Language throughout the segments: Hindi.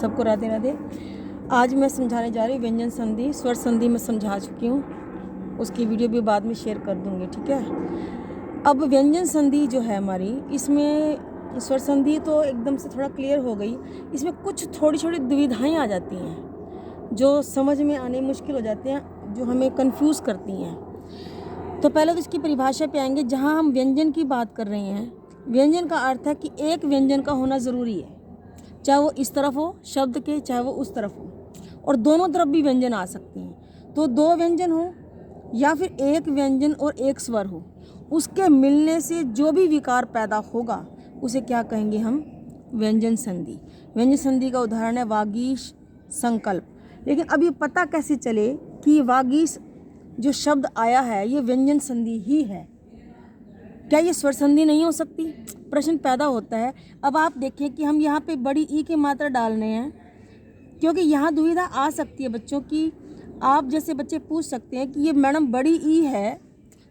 सबको राधे राधे। आज मैं समझाने जा रही हूँ व्यंजन संधि। स्वर संधि में समझा चुकी हूँ, उसकी वीडियो भी बाद में शेयर कर दूँगी, ठीक है। अब व्यंजन संधि जो है हमारी, इसमें स्वर संधि तो एकदम से थोड़ा क्लियर हो गई। इसमें कुछ थोड़ी छोटी दुविधाएँ आ जाती हैं जो समझ में आने मुश्किल हो जाते हैं, जो हमें कंफ्यूज करती हैं। तो पहले तो इसकी परिभाषा पे आएंगे। जहाँ हम व्यंजन की बात कर रहे हैं, व्यंजन का अर्थ है कि एक व्यंजन का होना ज़रूरी है, चाहे वो इस तरफ हो शब्द के, चाहे वो उस तरफ हो, और दोनों तरफ भी व्यंजन आ सकते हैं। तो दो व्यंजन हो या फिर एक व्यंजन और एक स्वर हो, उसके मिलने से जो भी विकार पैदा होगा उसे क्या कहेंगे हम? व्यंजन संधि। व्यंजन संधि का उदाहरण है वागीश, संकल्प। लेकिन अब ये पता कैसे चले कि वागीश जो शब्द आया है ये व्यंजन संधि ही है? क्या ये स्वर संधि नहीं हो सकती? प्रश्न पैदा होता है। अब आप देखें कि हम यहाँ पे बड़ी ई की मात्रा डाल रहे हैं, क्योंकि यहाँ दुविधा आ सकती है बच्चों की। आप जैसे बच्चे पूछ सकते हैं कि ये मैडम बड़ी ई है,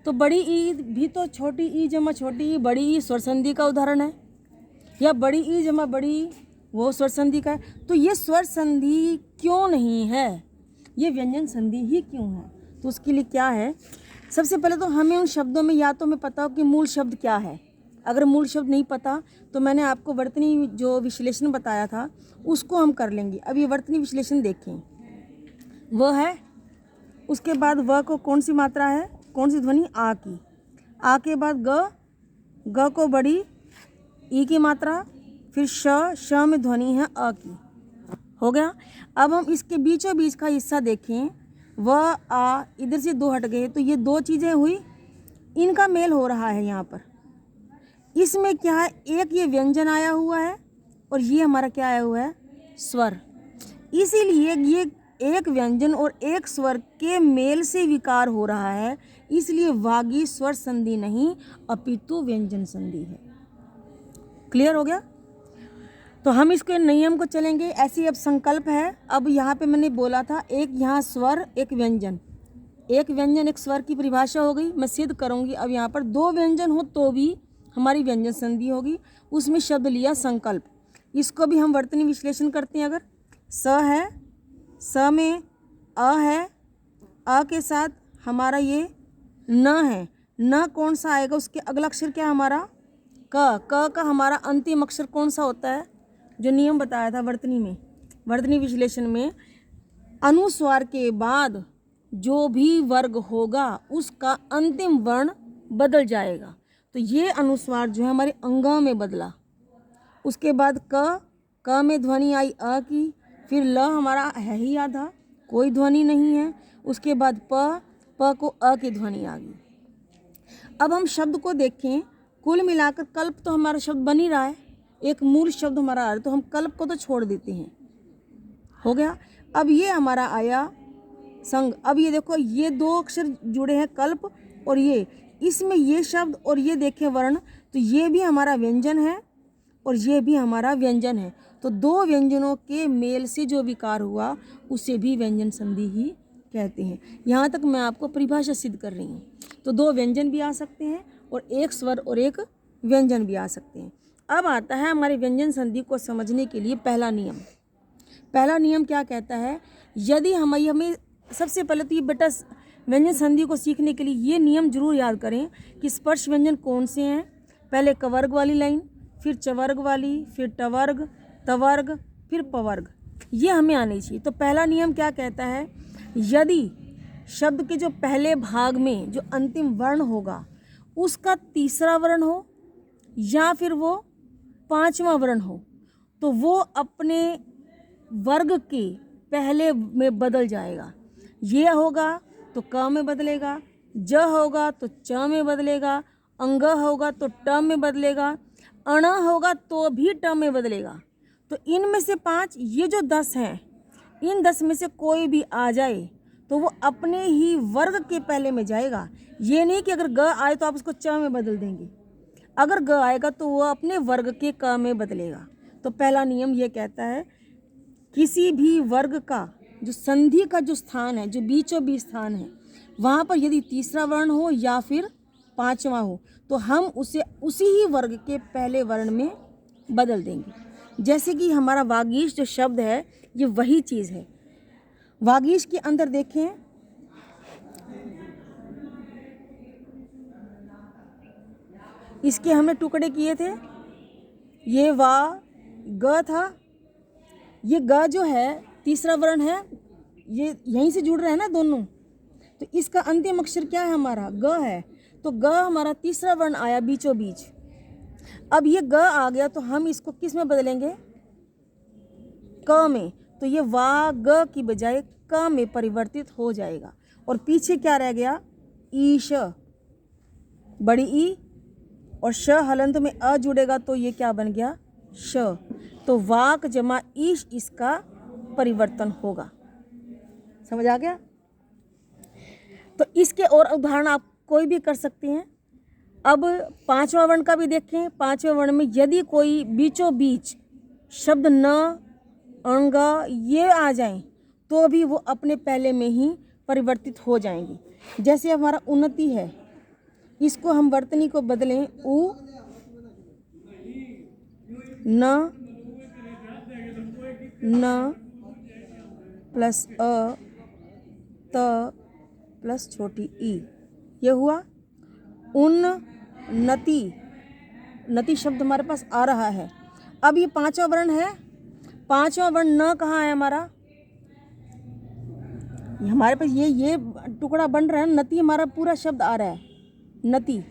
तो बड़ी ई भी तो छोटी ई जमा छोटी ई, बड़ी ई स्वर संधि का उदाहरण है, या बड़ी ई जमा बड़ी ई वो स्वर संधि का है। तो ये स्वर संधि क्यों नहीं है? ये व्यंजन संधि ही क्यों है? तो उसके लिए क्या है, सबसे पहले तो हमें उन शब्दों में या तो हमें पता हो कि मूल शब्द क्या है। अगर मूल शब्द नहीं पता तो मैंने आपको वर्तनी जो विश्लेषण बताया था उसको हम कर लेंगे। अब ये वर्तनी विश्लेषण देखें, वह है, उसके बाद वह को कौन सी मात्रा है, कौन सी ध्वनि? आ की। आ के बाद ग को बड़ी ई की मात्रा, फिर श में ध्वनि है अ की। हो गया। अब हम इसके बीचों बीच का हिस्सा देखें, वह आ, इधर से दो हट गए, तो ये दो चीज़ें हुई, इनका मेल हो रहा है यहाँ पर। इसमें क्या है, एक ये व्यंजन आया हुआ है और ये हमारा क्या आया हुआ है? स्वर। इसीलिए ये एक व्यंजन और एक स्वर के मेल से विकार हो रहा है, इसलिए वागी स्वर संधि नहीं अपितु व्यंजन संधि है। क्लियर हो गया? तो हम इसके नियम को चलेंगे ऐसे। अब संकल्प है। अब यहाँ पे मैंने बोला था एक यहाँ स्वर एक व्यंजन, एक व्यंजन एक स्वर की परिभाषा हो गई, मैं सिद्ध करूँगी। अब यहाँ पर दो व्यंजन हो तो भी हमारी व्यंजन संधि होगी। उसमें शब्द लिया संकल्प, इसको भी हम वर्तनी विश्लेषण करते हैं। अगर स है, स में अ है, अ के साथ हमारा ये न है, न कौन सा आएगा? उसके अगला अक्षर क्या हमारा? क का हमारा अंतिम अक्षर कौन सा होता है? जो नियम बताया था वर्तनी में, वर्तनी विश्लेषण में, अनुस्वार के बाद जो भी वर्ग होगा उसका अंतिम वर्ण बदल जाएगा। तो ये अनुस्वार जो है हमारे अंगों में बदला। उसके बाद क में ध्वनि आई अ की, फिर ल हमारा है ही आधा, कोई ध्वनि नहीं है। उसके बाद प को अ की ध्वनि आ गई। अब हम शब्द को देखें, कुल मिलाकर कल्प तो हमारा शब्द बन ही रहा है, एक मूल शब्द हमारा आ रहा है, तो हम कल्प को तो छोड़ देते हैं। हो गया। अब ये हमारा आया संग। अब ये देखो, ये दो अक्षर जुड़े हैं कल्प और ये, इसमें ये शब्द और ये देखें वर्ण, तो ये भी हमारा व्यंजन है और ये भी हमारा व्यंजन है। तो दो व्यंजनों के मेल से जो विकार हुआ उसे भी व्यंजन संधि ही कहते हैं। यहाँ तक मैं आपको परिभाषा सिद्ध कर रही हूँ। तो दो व्यंजन भी आ सकते हैं और एक स्वर और एक व्यंजन भी आ सकते हैं। अब आता है हमारे व्यंजन संधि को समझने के लिए पहला नियम। पहला नियम क्या कहता है? यदि हमें सबसे पहले तो ये बेटा व्यंजन संधि को सीखने के लिए ये नियम जरूर याद करें कि स्पर्श व्यंजन कौन से हैं। पहले कवर्ग वाली लाइन, फिर चवर्ग वाली, फिर टवर्ग, तवर्ग, फिर पवर्ग, ये हमें आनी चाहिए। तो पहला नियम क्या कहता है? यदि शब्द के जो पहले भाग में जो अंतिम वर्ण होगा उसका तीसरा वर्ण हो या फिर वो पांचवा वर्ण हो, तो वो अपने वर्ग के पहले में बदल जाएगा। ये होगा तो क में बदलेगा, ज होगा तो च में बदलेगा, अंग होगा तो ट में बदलेगा, अण होगा तो भी ट में बदलेगा। तो इनमें से 5, ये जो 10 हैं, इन 10 में से कोई भी आ जाए तो वो अपने ही वर्ग के पहले में जाएगा। ये नहीं कि अगर ग आए तो आप उसको च में बदल देंगे, अगर ग आएगा तो वो अपने वर्ग के क में बदलेगा। तो पहला नियम ये कहता है किसी भी वर्ग का जो संधि का जो स्थान है, जो बीचों बीच स्थान है, वहाँ पर यदि तीसरा वर्ण हो या फिर पांचवा हो तो हम उसे उसी ही वर्ग के पहले वर्ण में बदल देंगे। जैसे कि हमारा वागीश जो शब्द है ये वही चीज़ है। वागीश के अंदर देखें, इसके हमने टुकड़े किए थे, ये वा ग था, ये ग जो है तीसरा वर्ण है, ये यहीं से जुड़ रहे हैं ना दोनों, तो इसका अंतिम अक्षर क्या है हमारा ग है, तो ग हमारा तीसरा वर्ण आया बीचों बीच। अब ये ग आ गया तो हम इसको किस में बदलेंगे, क में, तो ये वा ग की बजाय क में परिवर्तित हो जाएगा। और पीछे क्या रह गया, ईश, बड़ी ई और श हलंत में अ जुड़ेगा तो ये क्या बन गया श, तो वाक जमा ईश इसका परिवर्तन होगा। समझ आ गया। तो इसके और उदाहरण आप कोई भी कर सकते हैं। अब पांचवा वर्ण का भी देखें। पांचवें वर्ण में यदि कोई बीचों बीच शब्द न, अंग ये आ जाएं तो भी वो अपने पहले में ही परिवर्तित हो जाएंगी। जैसे हमारा उन्नति है, इसको हम वर्तनी को बदलें उ न प्लस अ त प्लस छोटी ई, ये हुआ उन्नति। नति शब्द हमारे पास आ रहा है। अब ये पांचवा वर्ण है, पांचवा वर्ण न कहाँ है हमारा, हमारे पास ये टुकड़ा बन रहा है, नति हमारा पूरा शब्द आ रहा है, नति,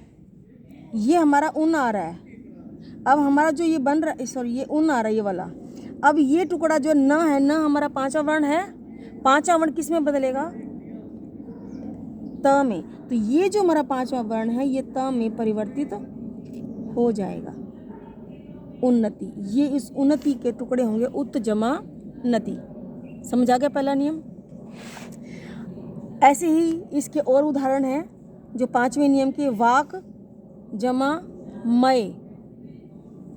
ये हमारा उन आ रहा है। अब हमारा जो ये बन रहा है, सॉरी ये उन आ रहा है ये वाला। अब ये टुकड़ा जो न है, न हमारा पांचवा वर्ण है, पांचवा वर्ण किस में बदलेगा, त में, तो ये जो हमारा पांचवा वर्ण है ये त में परिवर्तित हो जाएगा, उन्नति। ये इस उन्नति के टुकड़े होंगे उत जमा नति। समझ आ गया पहला नियम। ऐसे ही इसके और उदाहरण हैं जो पांचवें नियम के, वाक जमा मय,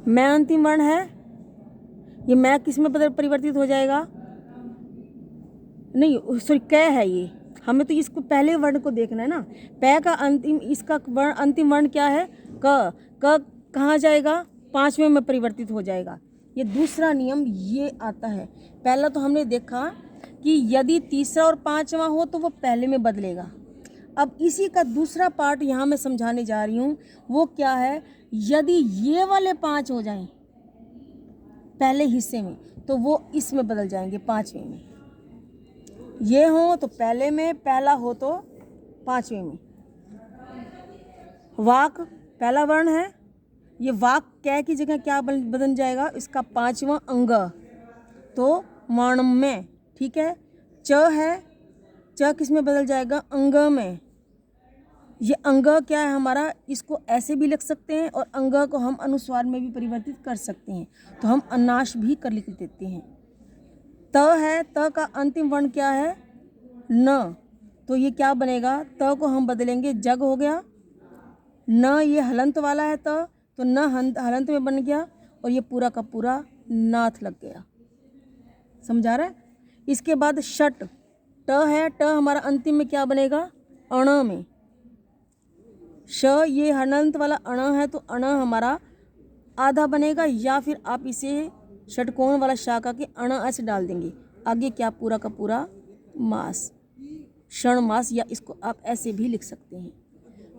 मैं अंतिम वर्ण है, ये मैं किस में परिवर्तित हो जाएगा, नहीं सॉरी क है, ये हमें तो इसको पहले वर्ण को देखना है ना। पै का अंतिम, इसका वर्ण अंतिम वर्ण क्या है क, कहाँ जाएगा, पांचवें में परिवर्तित हो जाएगा। ये दूसरा नियम ये आता है। पहला तो हमने देखा कि यदि तीसरा और पांचवा हो तो वो पहले में बदलेगा। अब इसी का दूसरा पार्ट यहाँ मैं समझाने जा रही हूँ। वो क्या है, यदि ये वाले 5 हो जाएं पहले हिस्से में तो वो इसमें बदल जाएंगे पांचवें में। ये हो तो पहले में, पहला हो तो पांचवें में। वाक पहला वर्ण है, ये वाक कै की जगह क्या बदल जाएगा, इसका पांचवा अंग तो वर्णम में, ठीक है। च है, च किस में बदल जाएगा, अंग में। ये अंग क्या है हमारा, इसको ऐसे भी लिख सकते हैं और अंग को हम अनुस्वार में भी परिवर्तित कर सकते हैं, तो हम अनाश भी कर लिख देते हैं। त है, त का अंतिम वर्ण क्या है, न, तो ये क्या बनेगा, त को हम बदलेंगे जग हो गया। न ये हलंत वाला है त, तो न हलंत में बन गया और ये पूरा का पूरा नाथ लग गया। समझा रहा है। इसके बाद शट, ट है, ट हमारा अंतिम में क्या बनेगा, अण में। श ये हलंत वाला अण है तो अण हमारा आधा बनेगा, या फिर आप इसे षटकोण वाला शाखा के अण ऐसे डाल देंगे। आगे क्या पूरा का पूरा मास, क्षण मास, या इसको आप ऐसे भी लिख सकते हैं।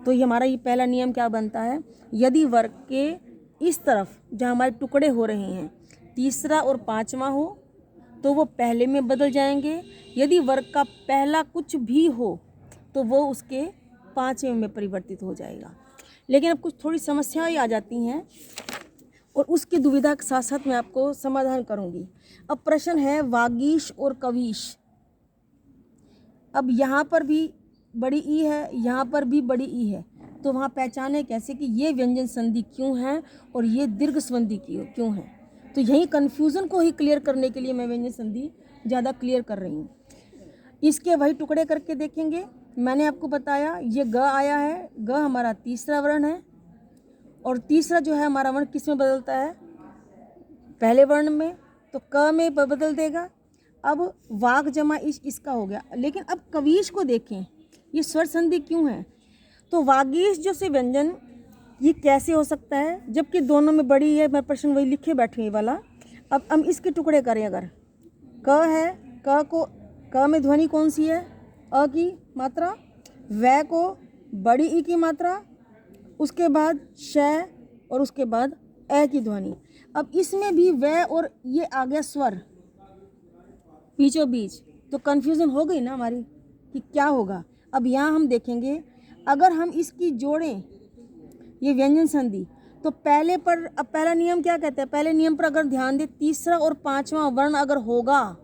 तो ये हमारा ये पहला नियम क्या बनता है, यदि वर्ग के इस तरफ जहाँ हमारे टुकड़े हो रहे हैं तीसरा और पांचवा हो तो वो पहले में बदल जाएंगे। यदि वर्ग का पहला कुछ भी हो तो वो उसके पांचवें में परिवर्तित हो जाएगा। लेकिन अब कुछ थोड़ी समस्याएं आ जाती हैं और उसकी दुविधा के साथ साथ मैं आपको समाधान करूंगी। अब प्रश्न है वागीश और कवीश। अब यहाँ पर भी बड़ी ई है, यहाँ पर भी बड़ी ई है, तो वहाँ पहचाने कैसे कि ये व्यंजन संधि क्यों है और ये दीर्घ संधि क्यों है। तो यही कन्फ्यूज़न को ही क्लियर करने के लिए मैं व्यंजन संधि ज़्यादा क्लियर कर रही हूँ। इसके वही टुकड़े करके देखेंगे। मैंने आपको बताया ये ग आया है, ग हमारा तीसरा वर्ण है और तीसरा जो है हमारा वर्ण किस में बदलता है, पहले वर्ण में, तो क में बदल देगा। अब वाग जमा इश इसका हो गया। लेकिन अब कवीश को देखें, ये स्वर संधि क्यों है, तो वागीश जो से व्यंजन ये कैसे हो सकता है जबकि दोनों में बड़ी है। मैं प्रश्न वही लिखे बैठे वाला। अब हम इसके टुकड़े करें, अगर क है, क में ध्वनि कौन सी है? अ की मात्रा, वै को बड़ी ई की मात्रा, उसके बाद श और उसके बाद ए की ध्वनि। अब इसमें भी वै और ये आ गया स्वर बीचों बीच, तो कन्फ्यूज़न हो गई ना हमारी कि क्या होगा। अब यहाँ हम देखेंगे, अगर हम इसकी जोड़ें ये व्यंजन संधि, तो पहले पर, अब पहला नियम क्या कहता है? पहले नियम पर अगर ध्यान दे, तीसरा और पांचवा वर्ण अगर होगा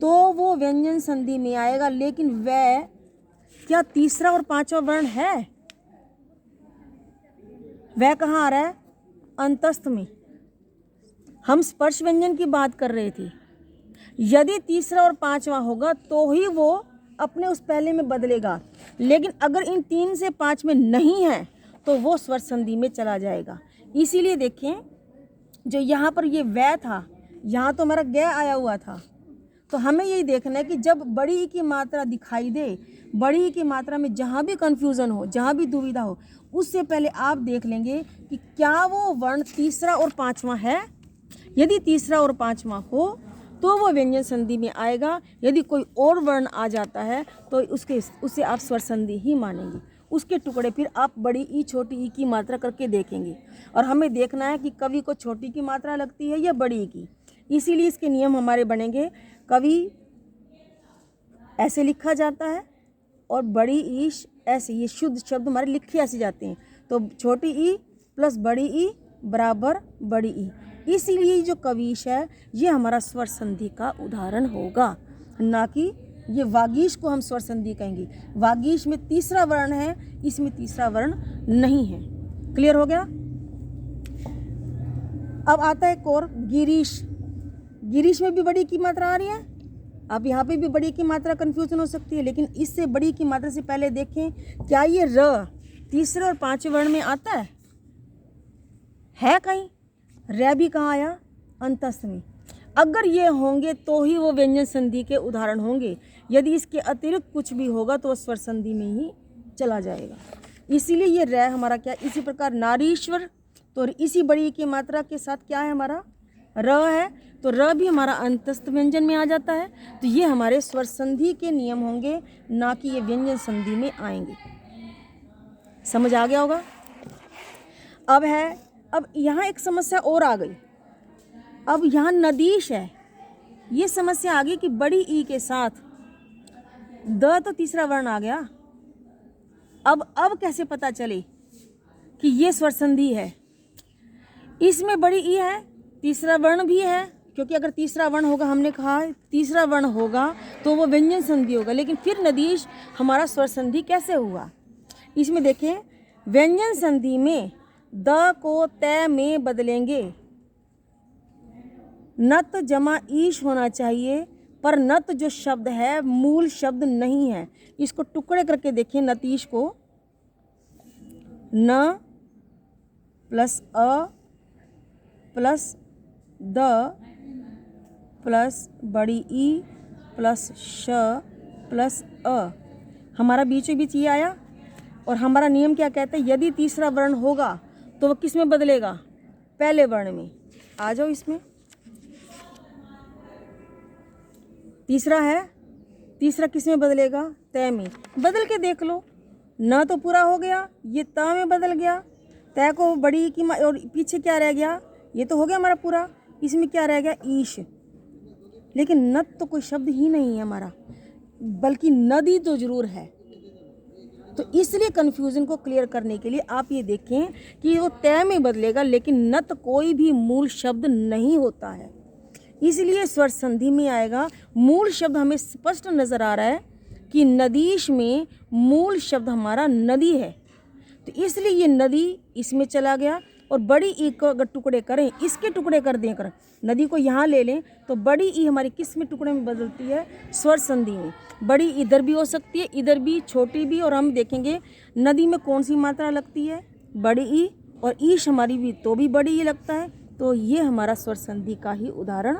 तो वो व्यंजन संधि में आएगा, लेकिन वह क्या तीसरा और पांचवा वर्ण है? वह कहाँ आ रहा है? अंतस्थ में। हम स्पर्श व्यंजन की बात कर रहे थे। यदि तीसरा और पांचवा होगा तो ही वो अपने उस पहले में बदलेगा, लेकिन अगर इन 3 से 5 में नहीं है तो वो स्वर संधि में चला जाएगा। इसीलिए देखें, जो यहाँ पर ये वै था, यहाँ तो हमारा ग आया हुआ था, तो हमें यही देखना है कि जब बड़ी ई की मात्रा दिखाई दे, बड़ी ई की मात्रा में जहाँ भी कन्फ्यूज़न हो, जहाँ भी दुविधा हो, उससे पहले आप देख लेंगे कि क्या वो वर्ण तीसरा और पांचवा है। यदि तीसरा और पांचवा हो तो वो व्यंजन संधि में आएगा। यदि कोई और वर्ण आ जाता है तो उससे आप स्वर संधि ही मानेंगे। उसके टुकड़े फिर आप बड़ी ई छोटी ई की मात्रा करके देखेंगे, और हमें देखना है कि कवि को छोटी की मात्रा लगती है या बड़ी ई की। इसीलिए इसके नियम हमारे बनेंगे, कवि ऐसे लिखा जाता है और बड़ी ई ऐसे, ये शुद्ध शब्द हमारे लिखे ऐसे जाते हैं, तो छोटी ई प्लस बड़ी ई बराबर बड़ी ई। इसीलिए जो कवीश है ये हमारा स्वर संधि का उदाहरण होगा, ना कि ये वागीश को हम स्वर संधि कहेंगे। वागीश में तीसरा वर्ण है, इसमें तीसरा वर्ण नहीं है। क्लियर हो गया? अब आता है एक और गिरीश। गिरीश में भी बड़ी की मात्रा आ रही है। अब यहाँ पे भी बड़ी की मात्रा कन्फ्यूजन हो सकती है, लेकिन इससे बड़ी की मात्रा से पहले देखें, क्या ये र तीसरे और पांचवें वर्ण में आता है कहीं? रै भी कहाँ आया? अंतस्थ में। अगर ये होंगे तो ही वो व्यंजन संधि के उदाहरण होंगे। यदि इसके अतिरिक्त कुछ भी होगा तो वो स्वर संधि में ही चला जाएगा। इसीलिए ये रै हमारा क्या, इसी प्रकार नारीश्वर, तो इसी बड़ी की मात्रा के साथ क्या है हमारा? र है, तो र भी हमारा अंतस्थ व्यंजन में आ जाता है। तो ये हमारे स्वर संधि के नियम होंगे, ना कि ये व्यंजन संधि में आएंगे। समझ आ गया होगा? अब यहाँ एक समस्या और आ गई। अब यहाँ नदीश है, ये समस्या आ गई कि बड़ी ई के साथ द तो तीसरा वर्ण आ गया। अब कैसे पता चले कि ये स्वर संधि है? इसमें बड़ी ई है, तीसरा वर्ण भी है, क्योंकि अगर तीसरा वर्ण होगा, हमने कहा तीसरा वर्ण होगा तो वो व्यंजन संधि होगा। लेकिन फिर नदीश हमारा स्वर संधि कैसे हुआ? इसमें देखें, व्यंजन संधि में द को तय में बदलेंगे। नत जमा ईश होना चाहिए, पर नत जो शब्द है मूल शब्द नहीं है। इसको टुकड़े करके देखें, नतीश को न plus a plus the plus बड़ी ई प्लस श प्लस अ, हमारा बीचों बीच ये आया। और हमारा नियम क्या कहता है? यदि तीसरा वर्ण होगा तो वह किस में बदलेगा? पहले वर्ण में। आ जाओ, इसमें तीसरा है, तीसरा किस में बदलेगा? तय में। बदल के देख लो, न तो पूरा हो गया, ये त में बदल गया, तय को बड़ी की और पीछे क्या रह गया? ये तो हो गया हमारा पूरा, इसमें क्या रह गया? ईश। लेकिन नत तो कोई शब्द ही नहीं है हमारा, बल्कि नदी तो जरूर है। तो इसलिए कन्फ्यूज़न को क्लियर करने के लिए आप ये देखें कि वो तय में बदलेगा, लेकिन नत कोई भी मूल शब्द नहीं होता है, इसलिए स्वर संधि में आएगा। मूल शब्द हमें स्पष्ट नज़र आ रहा है कि नदीश में मूल शब्द हमारा नदी है, तो इसलिए ये नदी इसमें चला गया। और बड़ी ई को अगर टुकड़े करें, इसके टुकड़े कर दें, कर नदी को यहाँ ले लें, तो बड़ी ई हमारी किस में टुकड़े में बदलती है? स्वर संधि में। बड़ी इधर भी हो सकती है, इधर भी, छोटी भी। और हम देखेंगे नदी में कौन सी मात्रा लगती है? बड़ी ई। और ईश हमारी भी तो भी बड़ी ई लगता है, तो ये हमारा स्वर संधि का ही उदाहरण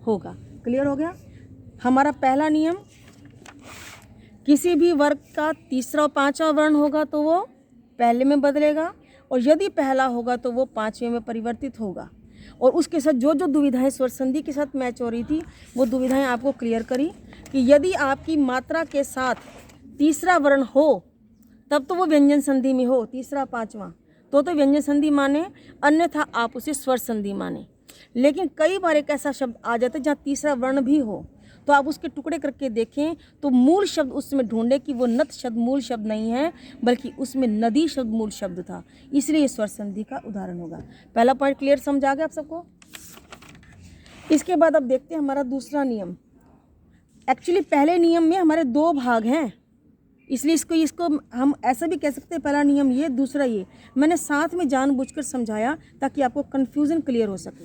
होगा। क्लियर हो गया? हमारा पहला नियम, किसी भी वर्ग का तीसरा और पांचवा वर्ण होगा तो वो पहले में बदलेगा, और यदि पहला होगा तो वो पांचवें में परिवर्तित होगा। और उसके साथ जो जो दुविधाएं स्वर संधि के साथ मैच हो रही थी वो दुविधाएं आपको क्लियर करी कि यदि आपकी मात्रा के साथ तीसरा वर्ण हो तब तो वो व्यंजन संधि में हो, तीसरा पांचवा तो व्यंजन संधि माने, अन्यथा आप उसे स्वर संधि माने। लेकिन कई बार एक ऐसा शब्द आ जाता है जहाँ तीसरा वर्ण भी हो, तो आप उसके टुकड़े करके देखें तो मूल शब्द उसमें ढूंढे कि वो नत शब्द मूल शब्द नहीं है बल्कि उसमें नदी शब्द मूल शब्द था, इसलिए ये स्वर संधि का उदाहरण होगा। पहला पॉइंट क्लियर समझ आ गया आप सबको। इसके बाद अब देखते हैं हमारा दूसरा नियम। एक्चुअली पहले नियम में हमारे दो भाग हैं, इसलिए इसको हम ऐसा भी कह सकते हैं, पहला नियम ये, दूसरा ये। मैंने साथ में जानबूझकर समझाया ताकि आपको कन्फ्यूज़न क्लियर हो सके।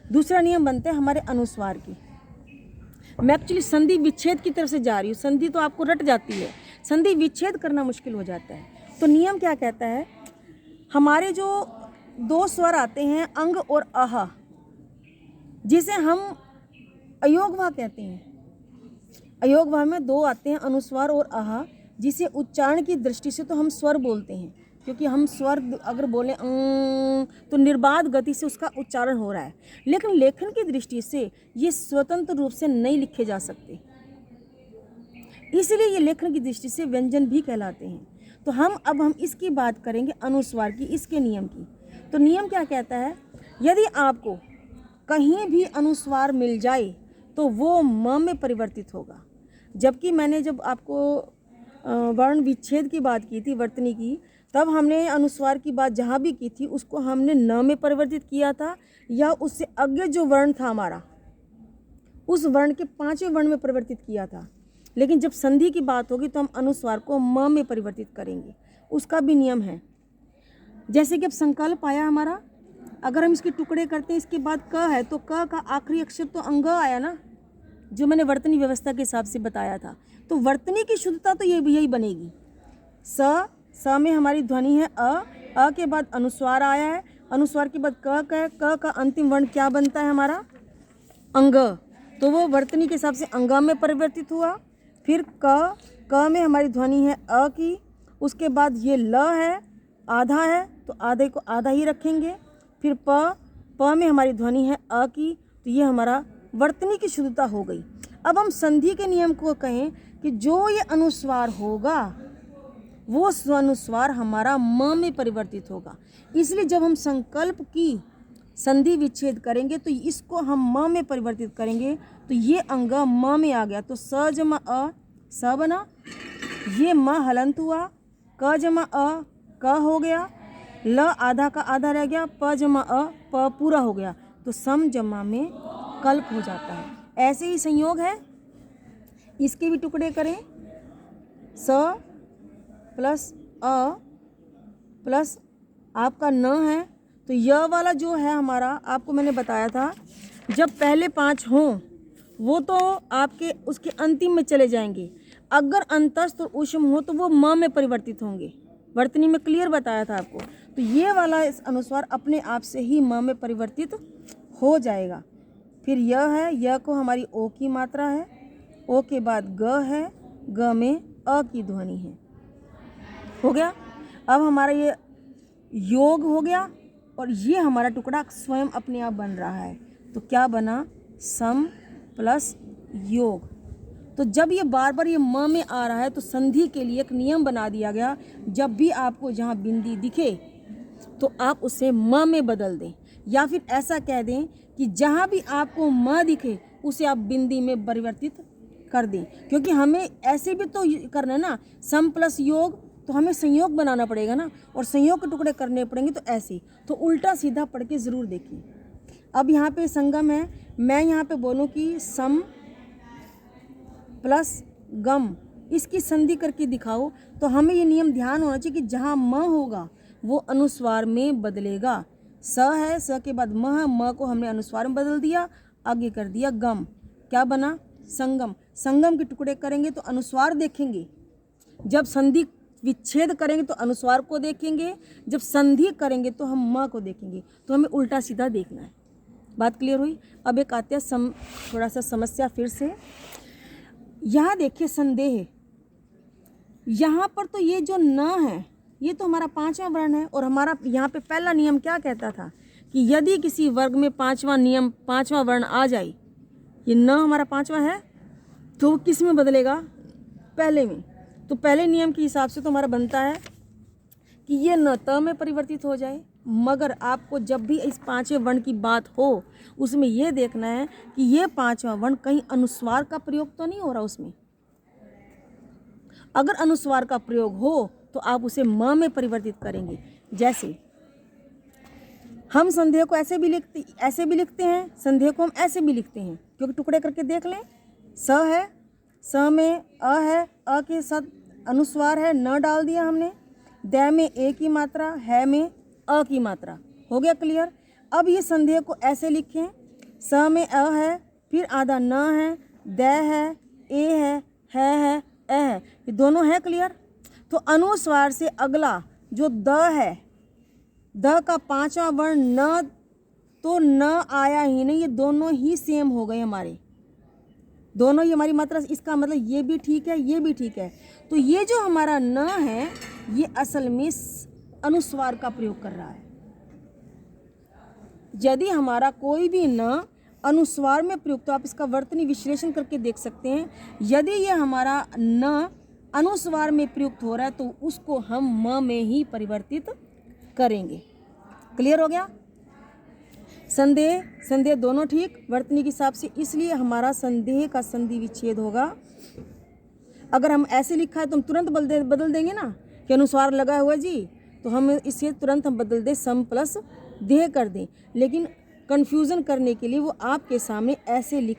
दूसरा नियम बनते हैं हमारे अनुस्वार की। मैं एक्चुअली संधि विच्छेद की तरफ से जा रही हूँ, संधि तो आपको रट जाती है, संधि विच्छेद करना मुश्किल हो जाता है। तो नियम क्या कहता है, हमारे जो दो स्वर आते हैं अंग और आह, जिसे हम अयोगवा कहते हैं। अयोगवा में दो आते हैं, अनुस्वार और आह, जिसे उच्चारण की दृष्टि से तो हम स्वर बोलते हैं, क्योंकि हम स्वर अगर बोलें तो निर्बाध गति से उसका उच्चारण हो रहा है। लेकिन लेखन की दृष्टि से ये स्वतंत्र रूप से नहीं लिखे जा सकते, इसलिए ये लेखन की दृष्टि से व्यंजन भी कहलाते हैं। तो हम इसकी बात करेंगे अनुस्वार की, इसके नियम की। तो नियम क्या कहता है, यदि आपको कहीं भी अनुस्वार मिल जाए तो वो म में परिवर्तित होगा। जबकि मैंने जब आपको वर्ण विच्छेद की बात की थी, वर्तनी की, तब हमने अनुस्वार की बात जहाँ भी की थी उसको हमने न में परिवर्तित किया था, या उससे आगे जो वर्ण था हमारा उस वर्ण के पांचवें वर्ण में परिवर्तित किया था। लेकिन जब संधि की बात होगी तो हम अनुस्वार को म में परिवर्तित करेंगे, उसका भी नियम है। जैसे कि अब संकल्प आया हमारा, अगर हम इसके टुकड़े करते हैं, इसके बाद क है तो क का आखिरी अक्षर तो अंग आया ना, जो मैंने वर्तनी व्यवस्था के हिसाब से बताया था। तो वर्तनी की शुद्धता तो यही बनेगी। स में हमारी ध्वनि है अ के बाद अनुस्वार आया है, अनुस्वार के बाद क का अंतिम वर्ण क्या बनता है हमारा, अंग, तो वो वर्तनी के हिसाब से अंगा में परिवर्तित हुआ। फिर क में हमारी ध्वनि है अ की, उसके बाद ये ल है, आधा है तो आधे को आधा ही रखेंगे। फिर प में हमारी ध्वनि है अ की, तो ये हमारा वर्तनी की शुद्धता हो गई। अब हम संधि के नियम को कहें कि जो ये अनुस्वार होगा वो अनुस्वार हमारा म में परिवर्तित होगा। इसलिए जब हम संकल्प की संधि विच्छेद करेंगे तो इसको हम म में परिवर्तित करेंगे, तो ये अंग म में आ गया, तो स जमा अ स बना, ये म हलंत हुआ, क जमा अ क हो गया, ल आधा का आधा रह गया, प जमा अ प पूरा हो गया, तो सम जमा में कल्प हो जाता है। ऐसे ही संयोग है, इसके भी टुकड़े करें, स प्लस अ प्लस आपका न है, तो यह वाला जो है हमारा, आपको मैंने बताया था जब पहले 5 हों वो तो आपके उसके अंतिम में चले जाएंगे, अगर अंतस्थ और ऊष्म हो तो वो म में परिवर्तित होंगे। वर्तनी में क्लियर बताया था आपको। तो ये वाला इस अनुस्वार अपने आप से ही म में परिवर्तित हो जाएगा। फिर यह है, यह को हमारी ओ की मात्रा है, ओ के बाद ग है, ग में अ की ध्वनि है, हो गया। अब हमारा ये योग हो गया और ये हमारा टुकड़ा स्वयं अपने आप बन रहा है, तो क्या बना, सम प्लस योग। तो जब ये बार बार ये म में आ रहा है तो संधि के लिए एक नियम बना दिया गया, जब भी आपको जहाँ बिंदी दिखे तो आप उसे म में बदल दें, या फिर ऐसा कह दें कि जहाँ भी आपको म दिखे उसे आप बिंदी में परिवर्तित कर दें। क्योंकि हमें ऐसे भी तो करना है ना, सम प्लस योग, तो हमें संयोग बनाना पड़ेगा ना, और संयोग के टुकड़े करने पड़ेंगे। तो ऐसे तो उल्टा सीधा पढ़ के ज़रूर देखिए। अब यहाँ पे संगम है, मैं यहाँ पे बोलूँ कि सम प्लस गम, इसकी संधि करके दिखाओ, तो हमें ये नियम ध्यान होना चाहिए कि जहाँ म होगा वो अनुस्वार में बदलेगा। स है, स के बाद म है, म को हमने अनुस्वार में बदल दिया, आगे कर दिया गम, क्या बना, संगम। संगम के टुकड़े करेंगे तो अनुस्वार देखेंगे, जब संधि विच्छेद करेंगे तो अनुस्वार को देखेंगे, जब संधि करेंगे तो हम म को देखेंगे। तो हमें उल्टा सीधा देखना है। बात क्लियर हुई। अब एक आते हैं थोड़ा सा समस्या फिर से। यहाँ देखिए संदेह, यहाँ पर तो ये जो न है ये तो हमारा 5वां वर्ण है, और हमारा यहाँ पे पहला नियम क्या कहता था कि यदि किसी वर्ग में पांचवा नियम, पांचवा वर्ण आ जाए, ये न हमारा पांचवा है, तो वो किस में बदलेगा? पहले में। तो पहले नियम के हिसाब से तो हमारा बनता है कि ये न त में परिवर्तित हो जाए। मगर आपको जब भी इस पांचवें वर्ण की बात हो, उसमें ये देखना है कि ये पांचवा वर्ण कहीं अनुस्वार का प्रयोग तो नहीं हो रहा उसमें। अगर अनुस्वार का प्रयोग हो तो आप उसे म में परिवर्तित करेंगे। जैसे हम संदेह को ऐसे भी लिखते हैं, संदेह को हम ऐसे भी लिखते हैं, क्योंकि टुकड़े करके देख लें। स है, स में अ है, अ के साथ अनुस्वार है, न डाल दिया हमने। द में ए की मात्रा, है में अ की मात्रा। हो गया क्लियर? अब ये संदेह को ऐसे लिखें, स में अ है, फिर आधा न है, द है, ए है, ए है, ये दोनों है। क्लियर? तो अनुस्वार से अगला जो द है, द का पांचवा वर्ण न, तो न आया ही नहीं, ये दोनों ही सेम हो गए हमारे, दोनों ही हमारी मात्रा। इसका मतलब ये भी ठीक है, ये भी ठीक है। तो ये जो हमारा न है, ये असल में अनुस्वार का प्रयोग कर रहा है। यदि हमारा कोई भी न अनुस्वार में प्रयुक्त, तो आप इसका वर्तनी विश्लेषण करके देख सकते हैं। यदि ये हमारा न अनुस्वार में प्रयुक्त हो रहा है, तो उसको हम म में ही परिवर्तित करेंगे। क्लियर हो गया? संदेह दोनों ठीक वर्तनी के हिसाब से, इसलिए हमारा संदेह का संधि विच्छेद होगा। अगर हम ऐसे लिखा है तो हम तुरंत बदल देंगे ना कि अनुस्वार लगा हुआ जी, तो हम इसे तुरंत हम बदल दें, सम प्लस देह कर दें। लेकिन कन्फ्यूज़न करने के लिए वो आपके सामने ऐसे लिख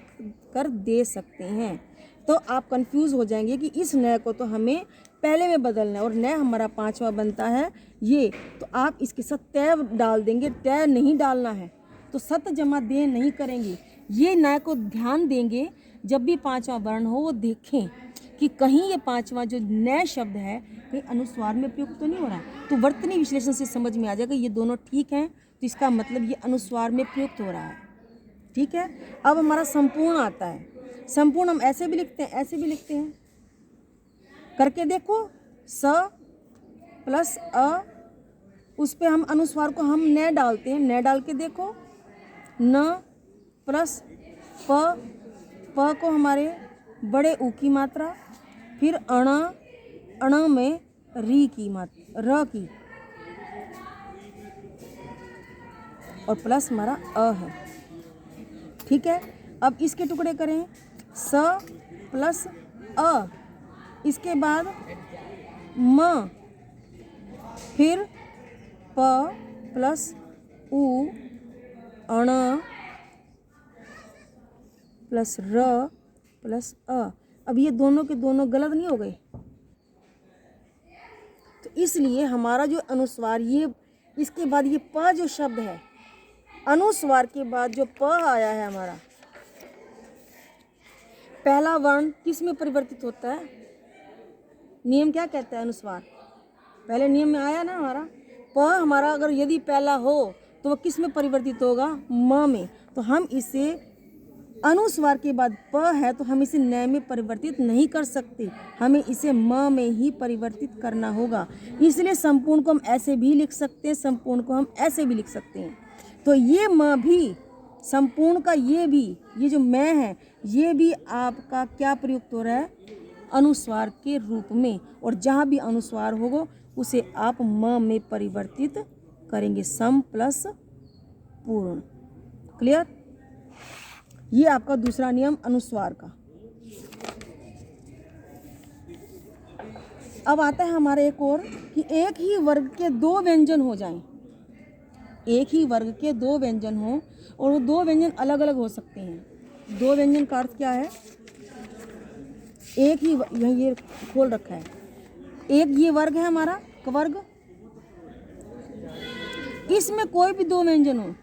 कर दे सकते हैं, तो आप कंफ्यूज हो जाएंगे कि इस नए को तो हमें पहले में बदलना है और नया हमारा पांचवा बनता है ये, तो आप इसके साथ तय डाल देंगे। तय नहीं डालना है तो सत जमा दे नहीं करेंगे। ये नए को ध्यान देंगे, जब भी पांचवा वर्ण हो वो देखें कि कहीं ये पांचवा जो नए शब्द है कहीं अनुस्वार में प्रयुक्त तो नहीं हो रहा। तो वर्तनी विश्लेषण से समझ में आ जाएगा ये दोनों ठीक हैं, तो इसका मतलब ये अनुस्वार में प्रयुक्त हो रहा है। ठीक है? अब हमारा संपूर्ण आता है। संपूर्ण हम ऐसे भी लिखते हैं, ऐसे भी लिखते हैं। करके देखो, स प्लस अ, उस पे हम अनुस्वार को हम न डालते हैं, न डाल के देखो। न प्लस प, प को हमारे बड़े ऊ की मात्रा, फिर अण, अण में री की मात्रा, र की, और प्लस हमारा अ है। ठीक है? अब इसके टुकड़े करें, स प्लस अ, इसके बाद म, फिर प प्लस ऊ, अण प्लस र प्लस अ। अब ये दोनों के दोनों गलत नहीं हो गए? तो इसलिए हमारा जो अनुस्वार, ये इसके बाद ये प जो शब्द है, अनुस्वार के बाद जो प आया है हमारा, पहला वर्ण किस में परिवर्तित होता है? नियम क्या कहता है? अनुस्वार पहले नियम में आया ना हमारा, प हमारा अगर यदि पहला हो तो वह किस में परिवर्तित होगा? म में। तो हम इसे अनुस्वार के बाद प है तो हम इसे न में परिवर्तित नहीं कर सकते, हमें इसे म में ही परिवर्तित करना होगा। इसलिए संपूर्ण को हम ऐसे भी लिख सकते हैं, संपूर्ण को हम ऐसे भी लिख सकते हैं। तो ये म भी, संपूर्ण का ये भी, ये जो मैं है, ये भी आपका क्या प्रयुक्त हो रहा है? अनुस्वार के रूप में। और जहाँ भी अनुस्वार होगा उसे आप म में परिवर्तित करेंगे, सम प्लस पूर्ण। क्लियर? ये आपका दूसरा नियम अनुस्वार का। अब आता है हमारे एक और कि एक ही वर्ग के दो व्यंजन हो जाएं। एक ही वर्ग के दो व्यंजन हो और वो दो व्यंजन अलग अलग हो सकते हैं। दो व्यंजन का अर्थ क्या है? एक ही, यही ये खोल रखा है, एक ये वर्ग है हमारा वर्ग, इसमें कोई भी दो व्यंजन हो,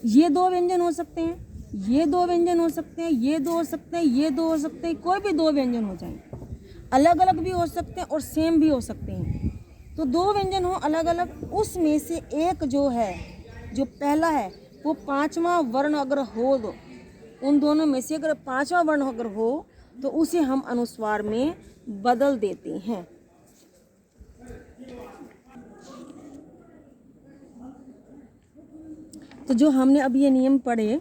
ये दो व्यंजन हो सकते हैं, ये दो व्यंजन हो सकते हैं, ये दो हो सकते हैं, ये दो हो सकते हैं, कोई भी दो व्यंजन हो जाए, अलग अलग भी हो सकते हैं और सेम भी हो सकते हैं। तो दो व्यंजन हो अलग अलग, उसमें से एक जो है, जो पहला है वो पांचवा वर्ण अगर हो, दो उन दोनों में से अगर पांचवा वर्ण अगर हो तो उसे हम अनुस्वार में बदल देते हैं। तो जो हमने अब ये नियम पढ़े,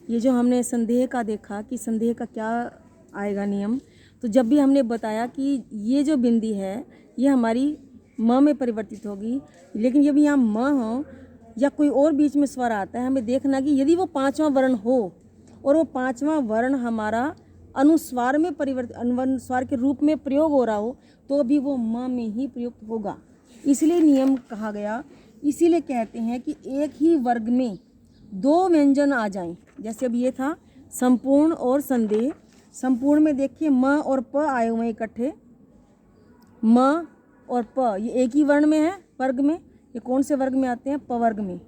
ये जो हमने संदेह का देखा कि संदेह का क्या आएगा नियम, तो जब भी हमने बताया कि ये जो बिंदी है ये हमारी म में परिवर्तित होगी, लेकिन जब यहाँ म हो या कोई और बीच में स्वर आता है, हमें देखना कि यदि वो पांचवा वर्ण हो और वो पांचवा वर्ण हमारा अनुस्वार में अनुस्वार के रूप में प्रयोग हो रहा हो तो भी वो म में ही प्रयुक्त होगा। इसलिए नियम कहा गया। इसीलिए कहते हैं कि एक ही वर्ग में दो व्यंजन आ जाएं। जैसे अब ये था संपूर्ण और संदेह। संपूर्ण में देखिए म और प आए हुए इकट्ठे, म और प ये एक ही वर्ण में है, वर्ग में। ये कौन से वर्ग में आते हैं? प वर्ग में।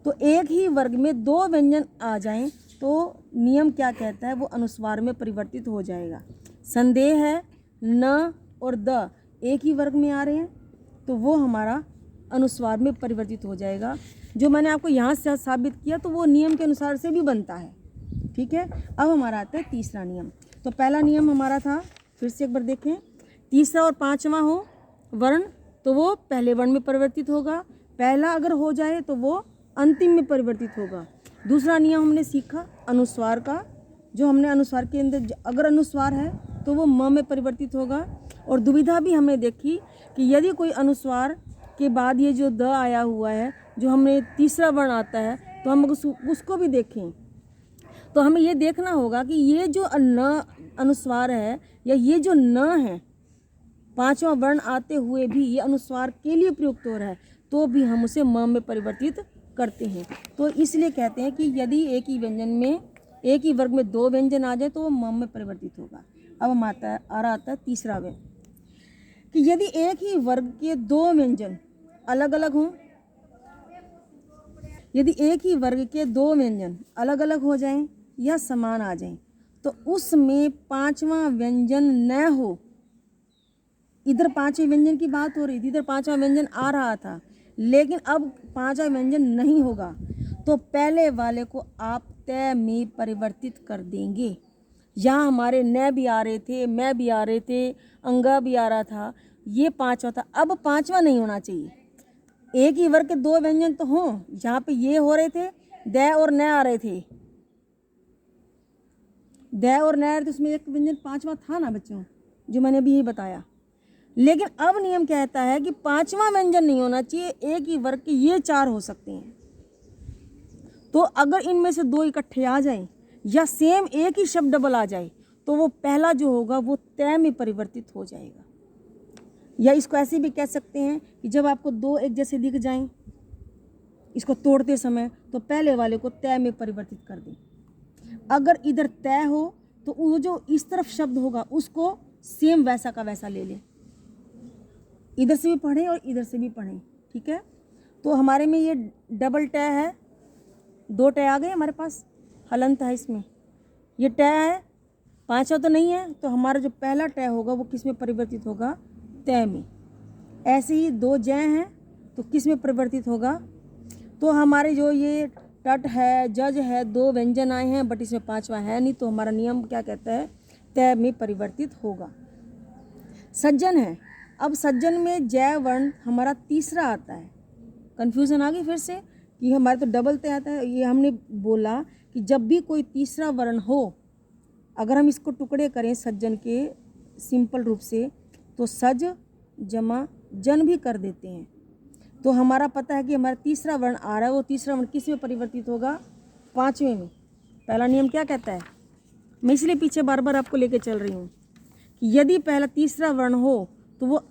तो एक ही वर्ग में दो व्यंजन आ जाएं तो नियम क्या कहता है? वो अनुस्वार में परिवर्तित हो जाएगा। संदेह है न और द एक ही वर्ग में आ रहे हैं तो वो हमारा अनुस्वार में परिवर्तित हो जाएगा। जो मैंने आपको यहाँ से साबित किया तो वो नियम के अनुसार से भी बनता है। ठीक है, अब हमारा आता है तीसरा नियम। तो पहला नियम हमारा था, फिर से एक बार देखें, तीसरा और पांचवा हो वर्ण तो वो पहले वर्ण में परिवर्तित होगा। पहला अगर हो जाए तो वो अंतिम में परिवर्तित होगा। दूसरा नियम हमने सीखा अनुस्वार का, जो हमने अनुस्वार के अंदर अगर अनुस्वार है तो वो म में परिवर्तित होगा। और दुविधा भी हमने देखी कि यदि कोई अनुस्वार के बाद ये जो द आया हुआ है, जो हमने तीसरा वर्ण आता है, तो हम उसको भी देखें तो हमें ये देखना होगा कि ये जो न अनुस्वार है या ये जो न है, पांचवा वर्ण आते हुए भी ये अनुस्वार के लिए प्रयुक्त हो रहा है तो भी हम उसे म में परिवर्तित करते हैं। तो इसलिए कहते हैं कि यदि एक ही व्यंजन में, एक ही वर्ग में दो व्यंजन आ जाए तो वो म में परिवर्तित होगा। अब हम आता है तीसरा व्यंजन कि यदि एक ही वर्ग के दो व्यंजन अलग अलग हों, यदि एक ही वर्ग के दो व्यंजन अलग अलग हो जाएं या समान आ जाएं तो उसमें पांचवा व्यंजन न हो। इधर पांचवें व्यंजन की बात हो रही थी, इधर पांचवा व्यंजन आ रहा था, लेकिन अब पांचवा व्यंजन नहीं होगा तो पहले वाले को आप तय में परिवर्तित कर देंगे। यहाँ हमारे न भी आ रहे थे, मैं भी आ रहे थे, अंगा भी आ रहा था, ये पांचवा था, अब पांचवा नहीं होना चाहिए। एक ही वर्ग के दो व्यंजन तो हों, जहाँ पे ये हो रहे थे द और न आ रहे थे, द और न आ रहे थे, उसमें एक व्यंजन पांचवा था ना बच्चों, जो मैंने अभी यही बताया। लेकिन अब नियम कहता है कि पांचवा व्यंजन नहीं होना चाहिए, एक ही वर्ग के ये चार हो सकते हैं। तो अगर इनमें से दो इकट्ठे आ जाएं या सेम एक ही शब्द डबल आ जाए तो वो पहला जो होगा वो तय में परिवर्तित हो जाएगा। या इसको ऐसे भी कह सकते हैं कि जब आपको दो एक जैसे दिख जाएं इसको तोड़ते समय तो पहले वाले को तय में परिवर्तित कर दें। अगर इधर तय हो तो वो जो इस तरफ शब्द होगा उसको सेम वैसा का वैसा ले लें, इधर से भी पढ़ें और इधर से भी पढ़ें। ठीक है, तो हमारे में ये डबल टय है, दो टय आ गए हमारे पास, हलंत है इसमें, ये टय है, पांचवा तो नहीं है, तो हमारा जो पहला टय होगा वो किस में परिवर्तित होगा? तय में। ऐसे ही दो जय हैं तो किस में परिवर्तित होगा? तो हमारे जो ये टट है, जज है, दो व्यंजन आए हैं बट इसमें पांचवा है नहीं, तो हमारा नियम क्या कहता है? तय में परिवर्तित होगा। सज्जन है, अब सज्जन में जय वर्ण हमारा तीसरा आता है। कन्फ्यूज़न आ गई फिर से कि हमारे तो डबल तय आता है। ये हमने बोला कि जब भी कोई तीसरा वर्ण हो, अगर हम इसको टुकड़े करें सज्जन के सिंपल रूप से तो सज जमा जन भी कर देते हैं, तो हमारा पता है कि हमारा तीसरा वर्ण आ रहा है, वो तीसरा वर्ण किस में परिवर्तित होगा? पांचवें में। पहला नियम क्या कहता है? मैं इसलिए पीछे बार बार आपको लेके चल रही हूँ कि यदि पहला तीसरा वर्ण हो तो वो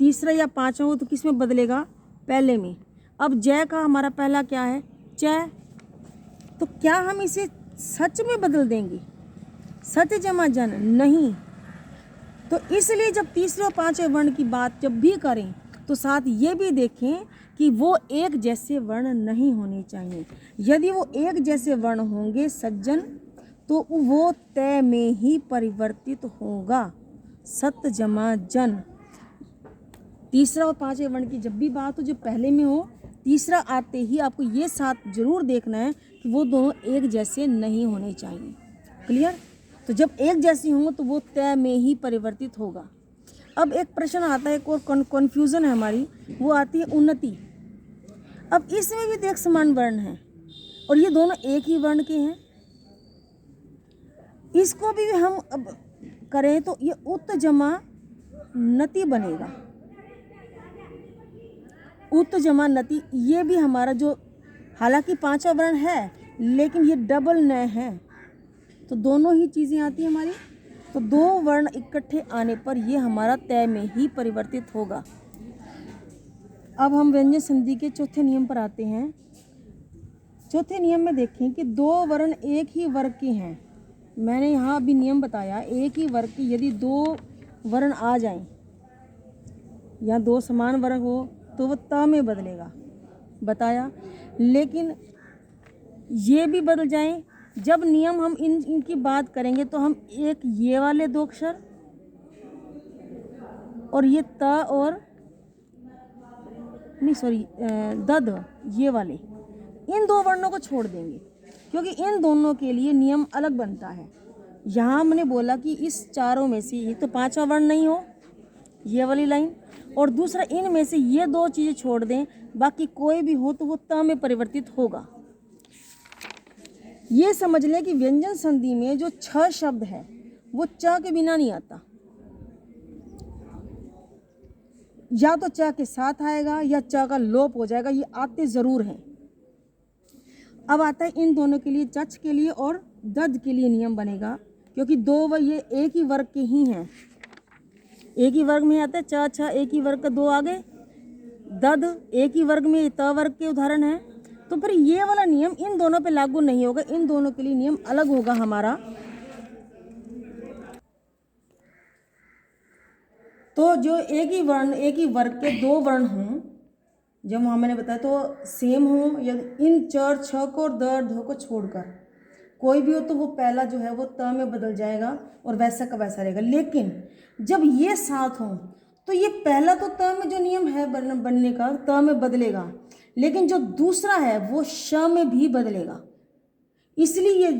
तीसरा या पांचवा हो तो किस में बदलेगा? पहले में। अब जय का हमारा पहला क्या है? चय, तो क्या हम इसे सच में बदल देंगे? सच जमा जन नहीं। तो इसलिए जब तीसरे और पांचवें वर्ण की बात जब भी करें तो साथ ये भी देखें कि वो एक जैसे वर्ण नहीं होने चाहिए। यदि वो एक जैसे वर्ण होंगे सज्जन तो वो तय में ही परिवर्तित होगा, सत जमा जन। तीसरा और पांचवें वर्ण की जब भी बात हो जो पहले में हो, तीसरा आते ही आपको ये साथ जरूर देखना है कि वो दोनों एक जैसे नहीं होने चाहिए। क्लियर? तो जब एक जैसी होंगे तो वो तय में ही परिवर्तित होगा। अब एक प्रश्न आता है, एक और कन्फ्यूज़न है हमारी, वो आती है उन्नति। अब इसमें भी तो एक समान वर्ण है और ये दोनों एक ही वर्ण के हैं। इसको भी हम अब करें तो ये उत जमा नति बनेगा। उत जमा नति, ये भी हमारा जो, हालांकि पांचवा वर्ण है लेकिन ये डबल न है, तो दोनों ही चीज़ें आती हैं हमारी। तो दो वर्ण इकट्ठे आने पर ये हमारा तय में ही परिवर्तित होगा। अब हम व्यंजन संधि के चौथे नियम पर आते हैं। चौथे नियम में देखें कि दो वर्ण एक ही वर्ग के हैं। मैंने यहाँ अभी नियम बताया, एक ही वर्ग की यदि दो वर्ण आ जाएं या दो समान वर्ग हो तो वो त में बदलेगा, बताया। लेकिन ये भी बदल जाएं। जब नियम हम इनकी बात करेंगे तो हम एक ये वाले दो अक्षर और ये त और नहीं सॉरी दद, ये वाले, इन दो वर्णों को छोड़ देंगे क्योंकि इन दोनों के लिए नियम अलग बनता है। यहाँ हमने बोला कि इस चारों में से ये तो पांचवा वर्ण नहीं हो, ये वाली लाइन, और दूसरा इनमें से ये दो चीज़ें छोड़ दें, बाकी कोई भी हो तो वो त में परिवर्तित होगा। ये समझ लें कि व्यंजन संधि में जो 6 शब्द है वो च के बिना नहीं आता, या तो च के साथ आएगा या च का लोप हो जाएगा, ये आते ज़रूर हैं। अब आता है इन दोनों के लिए, चच के लिए और दद के लिए नियम बनेगा, क्योंकि दो व ये एक ही वर्ग के ही हैं, एक ही वर्ग में आता है। च छ एक ही वर्ग का दो आ गए, दद एक ही वर्ग में त वर्ग के उदाहरण हैं। तो फिर ये वाला नियम इन दोनों पे लागू नहीं होगा, इन दोनों के लिए नियम अलग होगा हमारा। तो जो एक ही वर्ण, एक ही वर्ग के दो वर्ण हों, जब वहाँ मैंने बताया तो सेम हो, या इन चर छ को और ध को छोड़कर कोई भी हो तो वो पहला जो है वो त में बदल जाएगा और वैसा का वैसा रहेगा। लेकिन जब ये साथ हों तो ये पहला तो त में जो नियम है बनने का त में बदलेगा, लेकिन जो दूसरा है वो श में भी बदलेगा। इसलिए ये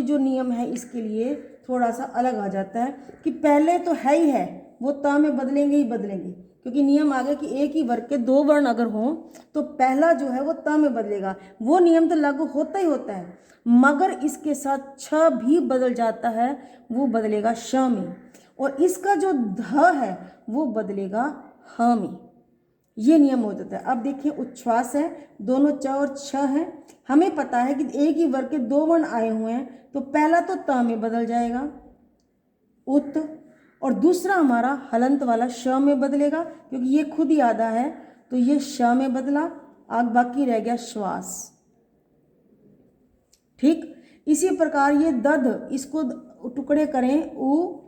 जो नियम है इसके लिए थोड़ा सा अलग आ जाता है कि पहले तो है ही है वो त में बदलेंगे ही बदलेंगे, क्योंकि नियम आ गया कि एक ही वर्ग के दो वर्ण अगर हों तो पहला जो है वो त में बदलेगा। वो नियम तो लागू होता ही होता है, मगर इसके साथ छ भी बदल जाता है, वो बदलेगा श में, और इसका जो ध है वो बदलेगा ह में। ये नियम हो जाता है। अब देखिए उच्छ्वास है, दोनों च और छ हैं। हमें पता है कि एक ही वर्ग के दो वर्ण आए हुए हैं तो पहला तो त में बदल जाएगा उत, और दूसरा हमारा हलंत वाला श में बदलेगा, क्योंकि ये खुद ही आधा है तो ये श में बदला, आग बाकी रह गया श्वास। ठीक इसी प्रकार ये दध, इसको टुकड़े करें उ,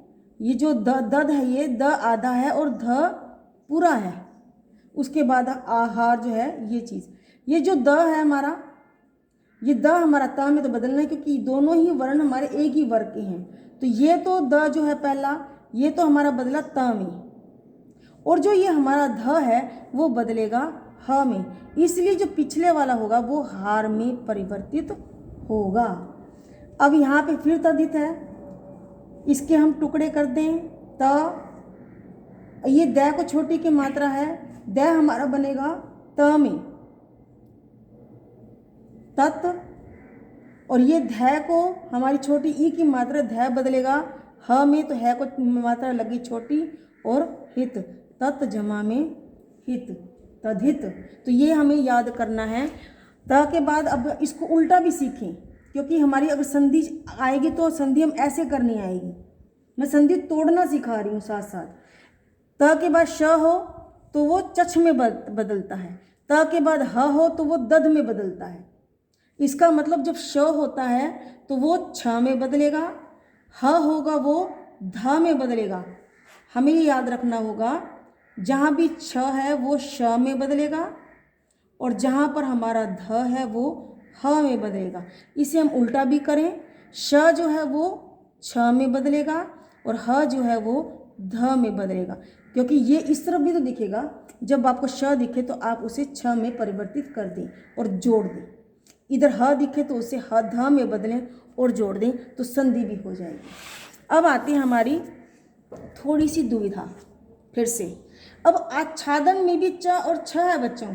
ये जो दध है ये द आधा है और ध पूरा है, उसके बाद आहार जो है ये चीज़, ये जो द है हमारा, ये द हमारा त में तो बदलना है क्योंकि दोनों ही वर्ण हमारे एक ही वर्ग के हैं। तो ये तो द जो है पहला, ये तो हमारा बदला त में, और जो ये हमारा ध है वो बदलेगा ह में, इसलिए जो पिछले वाला होगा वो हार में परिवर्तित होगा। अब यहाँ पे फिर तद्धित है, इसके हम टुकड़े कर दें त, ये द को छोटी की मात्रा है, द हमारा बनेगा त में तत्, और ये ध को हमारी छोटी ई की मात्रा ध बदलेगा ह में, तो है को मात्रा लगी छोटी, और हित तत् जमा में हित तद्धित। तो ये हमें याद करना है। त के बाद अब इसको उल्टा भी सीखें, क्योंकि हमारी अगर संधि आएगी तो संधि हम ऐसे करनी आएगी। मैं संधि तोड़ना सिखा रही हूँ साथ साथ। त के बाद श हो तो वो चछ में बदलता है, त के बाद ह हो तो वो दध में बदलता है। इसका मतलब जब श होता है तो वो छ में बदलेगा, ह होगा वो ध में बदलेगा। हमें ये याद रखना होगा, जहाँ भी छ है वो श में बदलेगा, और जहाँ पर हमारा ध है वो ह में बदलेगा। इसे हम उल्टा भी करें, श जो है वो छ में बदलेगा और ह जो है वो ध में बदलेगा, क्योंकि ये इस तरफ भी तो दिखेगा। जब आपको श दिखे तो आप उसे छ में परिवर्तित कर दें और जोड़ दें, इधर ह दिखे तो उसे ह ध में बदलें और जोड़ दें, तो संधि भी हो जाएगी। अब आती है हमारी थोड़ी सी दुविधा फिर से। अब आच्छादन में भी च और छ है बच्चों,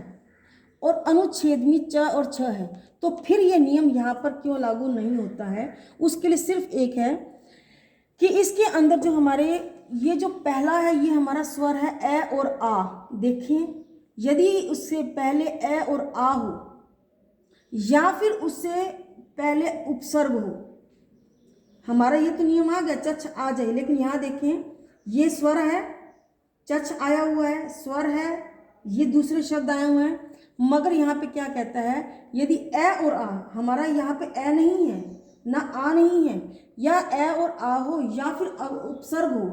और अनुच्छेद में च और छ है, तो फिर ये नियम यहाँ पर क्यों लागू नहीं होता है? उसके लिए सिर्फ एक है कि इसके अंदर जो हमारे ये जो पहला है ये हमारा स्वर है ए और आ। देखिए, यदि उससे पहले ए और आ हो या फिर उससे पहले उपसर्ग हो, हमारा ये तो नियम आ गया चच आ जाए, लेकिन यहाँ देखें ये स्वर है, चच आया हुआ है, स्वर है, ये दूसरे शब्द आए हुए हैं, मगर यहाँ पे क्या कहता है, यदि ए और आ, हमारा यहाँ पे ए नहीं है ना आ नहीं है, या ए और आ हो या फिर उपसर्ग हो,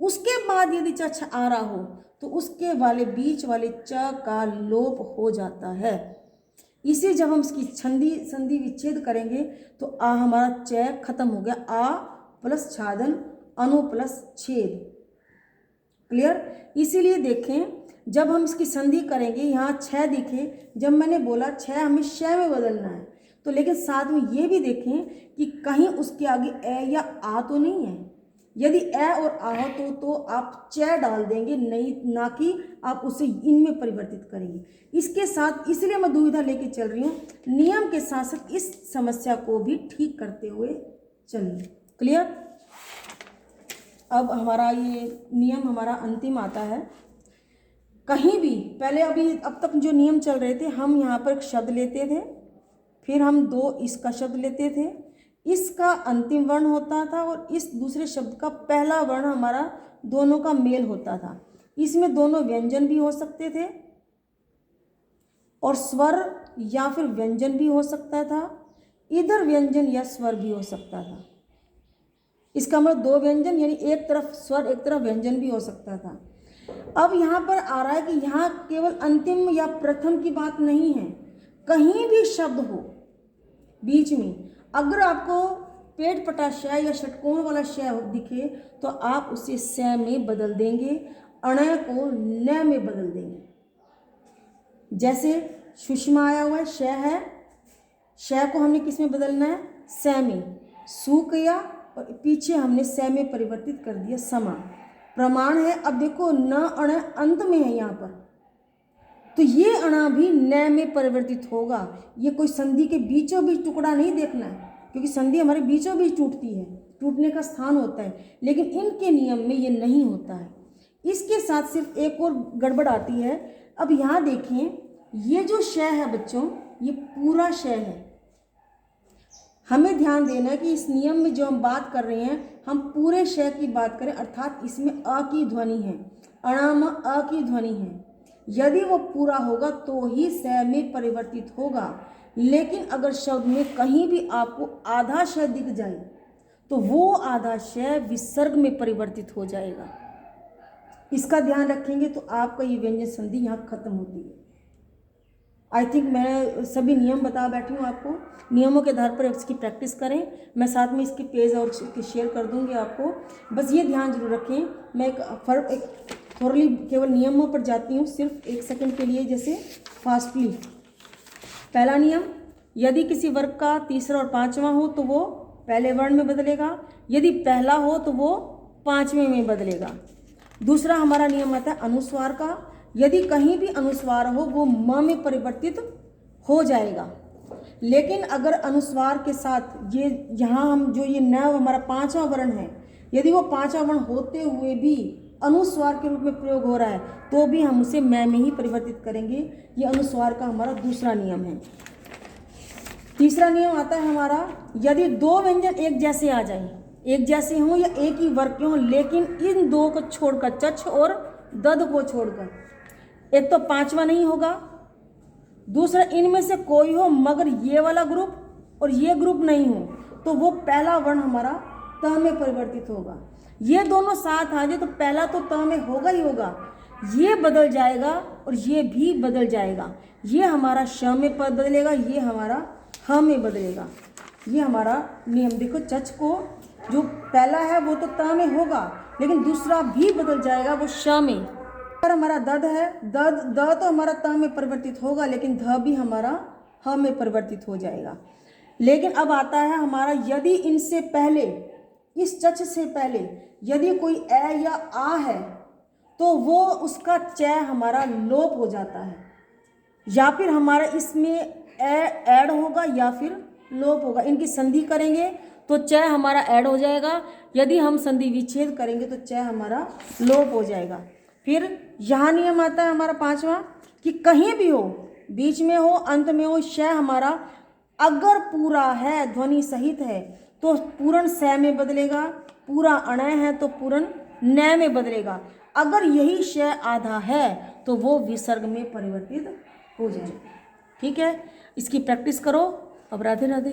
उसके बाद यदि चच आ रहा हो तो उसके वाले बीच वाले च का लोप हो जाता है। इसे जब हम इसकी संधि विच्छेद करेंगे तो आ हमारा च खत्म हो गया, आ प्लस छादन अनु प्लस छेद। क्लियर? इसीलिए देखें जब हम इसकी संधि करेंगे यहाँ छ दिखे, जब मैंने बोला छ हमें श में बदलना है, तो लेकिन साथ में ये भी देखें कि कहीं उसके आगे ए या आ तो नहीं है। यदि ए और आ हो तो आप च डाल देंगे, नहीं ना कि आप उसे इनमें परिवर्तित करेंगे। इसके साथ इसलिए मैं दुविधा लेके चल रही हूँ, नियम के साथ साथ इस समस्या को भी ठीक करते हुए चलिए। क्लियर? अब हमारा ये नियम हमारा अंतिम आता है। कहीं भी पहले अभी अब तक जो नियम चल रहे थे, हम यहाँ पर एक शब्द लेते थे, फिर हम दो इसका शब्द लेते थे, इसका अंतिम वर्ण होता था और इस दूसरे शब्द का पहला वर्ण हमारा दोनों का मेल होता था। इसमें दोनों व्यंजन भी हो सकते थे और स्वर या फिर व्यंजन भी हो सकता था, इधर व्यंजन या स्वर भी हो सकता था। इसका मतलब दो व्यंजन यानी एक तरफ स्वर एक तरफ व्यंजन भी हो सकता था। अब यहाँ पर आ रहा है कि यहाँ केवल अंतिम या प्रथम की बात नहीं है, कहीं भी शब्द हो बीच में, अगर आपको पेट पटा श या षटकोण वाला श दिखे तो आप उसे स में बदल देंगे, अणय को न में बदल देंगे। जैसे सुषमा आया हुआ है, श है, श को हमने किस में बदलना है? स में। सु किया और पीछे हमने स में परिवर्तित कर दिया, समा। प्रमाण है। अब देखो न अण अंत में है यहाँ पर, तो ये अणा भी न में परिवर्तित होगा। ये कोई संधि के बीचों बीच टुकड़ा नहीं देखना है, क्योंकि संधि हमारे बीचों बीच टूटती है, टूटने का स्थान होता है, लेकिन इनके नियम में ये नहीं होता है। इसके साथ सिर्फ एक और गड़बड़ आती है। अब यहाँ देखें, ये जो श है बच्चों, ये पूरा श है। हमें ध्यान देना है कि इस नियम में जो हम बात कर रहे हैं, हम पूरे श की बात करें, अर्थात इसमें अ की ध्वनि है, अणाम अ की ध्वनि है। यदि वो पूरा होगा तो ही स में परिवर्तित होगा, लेकिन अगर शब्द में कहीं भी आपको आधा श दिख जाए तो वो आधा श विसर्ग में परिवर्तित हो जाएगा। इसका ध्यान रखेंगे तो आपका ये व्यंजन संधि यहाँ खत्म होती है। आई थिंक मैं सभी नियम बता बैठी हूँ आपको, नियमों के आधार पर इसकी प्रैक्टिस करें। मैं साथ में इसके पेज और शेयर कर दूँगी आपको। बस ये ध्यान जरूर रखें, मैं एक थोड़ी केवल नियमों पर जाती हूँ सिर्फ एक सेकंड के लिए, जैसे फास्टली। पहला नियम, यदि किसी वर्ग का तीसरा और पांचवा हो तो वो पहले वर्ण में बदलेगा, यदि पहला हो तो वो पांचवें में बदलेगा। दूसरा हमारा नियम आता है अनुस्वार का, यदि कहीं भी अनुस्वार हो वो म में परिवर्तित हो जाएगा। लेकिन अगर अनुस्वार के साथ ये यहाँ हम जो ये न हमारा पांचवा वर्ण है, यदि वो पांचवा वर्ण होते हुए भी अनुस्वार के रूप में प्रयोग हो रहा है तो भी हम उसे मैं में ही परिवर्तित करेंगे। ये अनुस्वार का हमारा दूसरा नियम है। तीसरा नियम आता है हमारा, यदि दो व्यंजन एक जैसे आ जाएं, एक जैसे हों या एक ही वर्ग के हों, लेकिन इन दो को छोड़कर, चच और दद को छोड़कर, एक तो पांचवा नहीं होगा, दूसरा इनमें से कोई हो मगर ये वाला ग्रुप और ये ग्रुप नहीं हो, तो वो पहला वर्ण हमारा त में परिवर्तित होगा। ये दोनों साथ आ जाए तो पहला तो त में होगा ही होगा, ये बदल जाएगा और ये भी बदल जाएगा। ये हमारा श में बदलेगा, ये हमारा ह में बदलेगा। ये हमारा नियम देखो, चच को जो पहला है वो तो त में होगा, लेकिन दूसरा भी बदल जाएगा वो श में। और हमारा दद है, द तो हमारा त में परिवर्तित होगा, लेकिन ध भी हमारा ह में परिवर्तित हो जाएगा। लेकिन अब आता है हमारा, यदि इनसे पहले, इस चच से पहले यदि कोई ए या आ है तो वो उसका च हमारा लोप हो जाता है। या फिर हमारा इसमें ऐड होगा या फिर लोप होगा। इनकी संधि करेंगे तो च हमारा ऐड हो जाएगा, यदि हम संधि विच्छेद करेंगे तो च हमारा लोप हो जाएगा। फिर यहाँ नियम आता है हमारा पांचवा कि कहीं भी हो, बीच में हो, अंत में हो, श हमारा अगर पूरा है, ध्वनि सहित है तो पूर्ण स में बदलेगा, पूरा अणय है तो पूर्ण न में बदलेगा। अगर यही श आधा है तो वो विसर्ग में परिवर्तित हो जाएगा। ठीक है, इसकी प्रैक्टिस करो। अब राधे राधे।